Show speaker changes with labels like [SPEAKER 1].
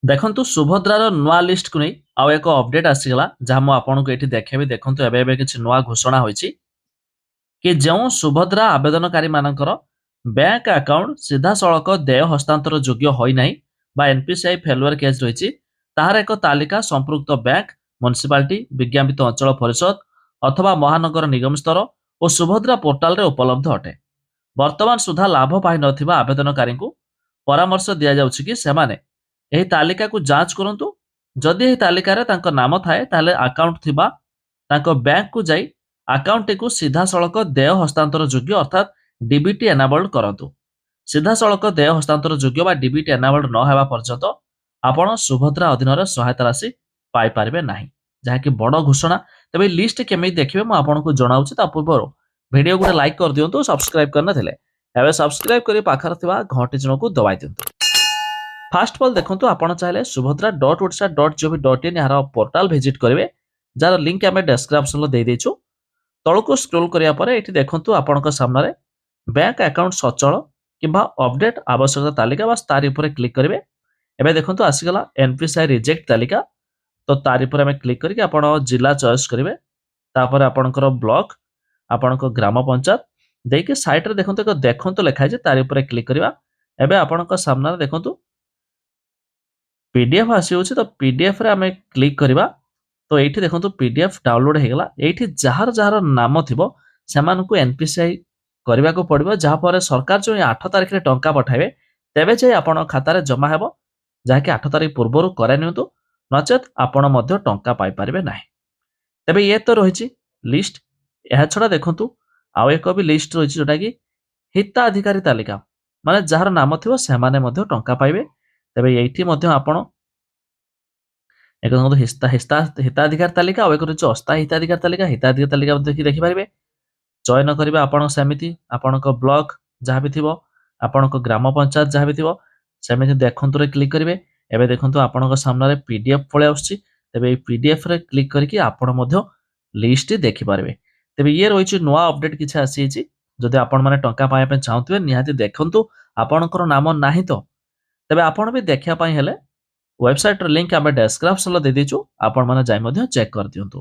[SPEAKER 1] ଦେଖନ୍ତୁ ସୁଭଦ୍ରାର ନୂଆ ଲିଷ୍ଟକୁ ନେଇ ଆଉ ଏକ ଅପଡେଟ୍ ଆସିଗଲା ଯାହା ମୁଁ ଆପଣଙ୍କୁ ଏଠି ଦେଖେଇବି। ଦେଖନ୍ତୁ ଏବେ କିଛି ନୂଆ ଘୋଷଣା ହୋଇଛି କି ଯେଉଁ ସୁଭଦ୍ରା ଆବେଦନକାରୀମାନଙ୍କର ବ୍ୟାଙ୍କ ଆକାଉଣ୍ଟ ସିଧାସଳଖ ଦେୟ ହସ୍ତାନ୍ତର ଯୋଗ୍ୟ ହୋଇନାହିଁ ବା ଏନପିସିଆଇ ଫେଲୁଅର କେସ୍ ରହିଛି ତାହାର ଏକ ତାଲିକା ସମ୍ପୃକ୍ତ ବ୍ୟାଙ୍କ, ମ୍ୟୁନିସିପାଲିଟି, ବିଜ୍ଞାପିତ ଅଞ୍ଚଳ ପରିଷଦ ଅଥବା ମହାନଗର ନିଗମ ସ୍ତର ଓ ସୁଭଦ୍ରା ପୋର୍ଟାଲରେ ଉପଲବ୍ଧ ଅଟେ। ବର୍ତ୍ତମାନ ସୁଦ୍ଧା ଲାଭ ପାଇନଥିବା ଆବେଦନକାରୀଙ୍କୁ ପରାମର୍ଶ ଦିଆଯାଉଛି କି ସେମାନେ ଏହି ତାଲିକାକୁ ଯାଞ୍ଚ କରନ୍ତୁ। ଯଦି ଏହି ତାଲିକାରେ ତାଙ୍କ ନାମ ଥାଏ ତାହେଲେ ଆକାଉଣ୍ଟ ଥିବା ତାଙ୍କ ବ୍ୟାଙ୍କକୁ ଯାଇ ଆକାଉଣ୍ଟଟିକୁ ସିଧାସଳଖ ଦେୟ ହସ୍ତାନ୍ତର ଯୋଗ୍ୟ ଅର୍ଥାତ୍ ଡିବିଟି ଏନାବଲ୍ଡ କରନ୍ତୁ। ସିଧାସଳଖ ଦେୟ ହସ୍ତାନ୍ତର ଯୋଗ୍ୟ ବା ଡିବିଟି ଏନାବଲ୍ଡ ନ ହେବା ପର୍ଯ୍ୟନ୍ତ ଆପଣ ସୁଭଦ୍ରା ଅଧୀନରେ ସହାୟତା ରାଶି ପାଇପାରିବେ ନାହିଁ, ଯାହାକି ବଡ଼ ଘୋଷଣା। ତେବେ ଏହି ଲିଷ୍ଟ କେମିତି ଦେଖିବେ ମୁଁ ଆପଣଙ୍କୁ ଜଣାଉଛି। ତା ପୂର୍ବରୁ ଭିଡ଼ିଓ ଗୋଟେ ଲାଇକ୍ କରିଦିଅନ୍ତୁ, ସବସ୍କ୍ରାଇବ୍ କରିନଥିଲେ ଏବେ ସବସ୍କ୍ରାଇବ୍ କରି ପାଖରେ ଥିବା ଘଣ୍ଟି ଚିହ୍ନକୁ ଦବାଇ ଦିଅନ୍ତୁ। ଫାଷ୍ଟ ଅଫ୍ ଅଲ୍ ଦେଖନ୍ତୁ, ଆପଣ ଚାହିଁଲେ subhadra.odisha.gov.in ଏହାର ପୋର୍ଟାଲ ଭିଜିଟ୍ କରିବେ, ଯାହାର ଲିଙ୍କ ଆମେ ଡେସ୍କ୍ରିପ୍ସନରେ ଦେଇଦେଇଛୁ। ତଳକୁ ସ୍କ୍ରୋଲ କରିବା ପରେ ଏଠି ଦେଖନ୍ତୁ ଆପଣଙ୍କ ସାମ୍ନାରେ ବ୍ୟାଙ୍କ ଆକାଉଣ୍ଟ ସଚଳ କିମ୍ବା ଅପଡେଟ୍ ଆବଶ୍ୟକତା ତାଲିକା ବା ତାରି ଉପରେ କ୍ଲିକ୍ କରିବେ। ଏବେ ଦେଖନ୍ତୁ ଆସିଗଲା ଏନପିସିଆଇ ରିଜେକ୍ଟ ତାଲିକା। ତ ତାରି ଉପରେ ଆମେ କ୍ଲିକ୍ କରିକି ଆପଣ ଜିଲ୍ଲା ଚଏସ୍ କରିବେ, ତାପରେ ଆପଣଙ୍କର ବ୍ଲକ, ଆପଣଙ୍କ ଗ୍ରାମ ପଞ୍ଚାୟତ ଦେଇକି ସାଇଟ୍ରେ ଦେଖନ୍ତୁ ଲେଖା ହେଇଛି ତାରି ଉପରେ କ୍ଲିକ୍ କରିବା। ଏବେ ଆପଣଙ୍କ ସାମ୍ନାରେ ଦେଖନ୍ତୁ PDF ଆସିଯାଉଛି। ତ PDF ରେ ଆମେ କ୍ଲିକ୍ କରିବା। ତ ଏଇଠି ଦେଖନ୍ତୁ PDF ଡାଉନଲୋଡ୍ ହେଇଗଲା। ଏଇଠି ଯାହାର ଯାହାର ନାମ ଥିବ ସେମାନଙ୍କୁ ଏନପିସିଆଇ କରିବାକୁ ପଡ଼ିବ, ଯାହାଫଳରେ ସରକାର ଯେଉଁ 8 ତାରିଖରେ ଟଙ୍କା ପଠାଇବେ ତେବେ ଯାଇ ଆପଣଙ୍କ ଖାତାରେ ଜମା ହେବ, ଯାହାକି 8 ତାରିଖ ପୂର୍ବରୁ କରାଇ ନିଅନ୍ତୁ, ନଚେତ୍ ଆପଣ ମଧ୍ୟ ଟଙ୍କା ପାଇପାରିବେ ନାହିଁ। ତେବେ ଇଏ ତ ରହିଛି ଲିଷ୍ଟ। ଏହା ଛଡ଼ା ଦେଖନ୍ତୁ ଆଉ ଏକ ବି ଲିଷ୍ଟ ରହିଛି ଯେଉଁଟାକି ହିତାଧିକାରୀ ତାଲିକା, ମାନେ ଯାହାର ନାମ ଥିବ ସେମାନେ ମଧ୍ୟ ଟଙ୍କା ପାଇବେ। ତେବେ ଏଇଠି ମଧ୍ୟ ଆପଣ ଏକ ଦେଖନ୍ତୁ ହିତାଧିକାରୀ ତାଲିକା ଆଉ ଏକ ରହିଛି ଅସ୍ଥାୟୀ ହିତାଧିକାରୀ ତାଲିକା। ହିତାଧିକାରୀ ତାଲିକା ଦେଖିପାରିବେ। ଚୟନ କରିବା ଆପଣ ସେମିତି ଆପଣଙ୍କ ବ୍ଲକ ଯାହା ବି ଥିବ, ଆପଣଙ୍କ ଗ୍ରାମ ପଞ୍ଚାୟତ ଯାହା ବି ଥିବ ସେମିତି ଦେଖନ୍ତୁରେ କ୍ଲିକ୍ କରିବେ। ଏବେ ଦେଖନ୍ତୁ ଆପଣଙ୍କ ସାମ୍ନାରେ PDF ପଳେଇ ଆସୁଛି। ତେବେ ଏଇ PDF ରେ କ୍ଲିକ୍ କରିକି ଆପଣ ମଧ୍ୟ ଲିଷ୍ଟ ଦେଖିପାରିବେ। ତେବେ ଇଏ ରହିଛି ନୂଆ ଅପଡେଟ୍ କିଛି ଆସିଯାଇଛି। ଯଦି ଆପଣମାନେ ଟଙ୍କା ପାଇବା ପାଇଁ ଚାହୁଁଥିବେ ନିହାତି ଦେଖନ୍ତୁ। ଆପଣଙ୍କର ନାମ ନାହିଁ ତ ତେବେ ଆପଣ ବି ଦେଖିବା ପାଇଁ ହେଲେ ୱେବସାଇଟ୍ର ଲିଙ୍କ ଆମେ ଡେସ୍କ୍ରିପ୍ସନରେ ଦେଇଦେଇଛୁ, ଆପଣମାନେ ଯାଇ ମଧ୍ୟ ଚେକ୍ କରିଦିଅନ୍ତୁ।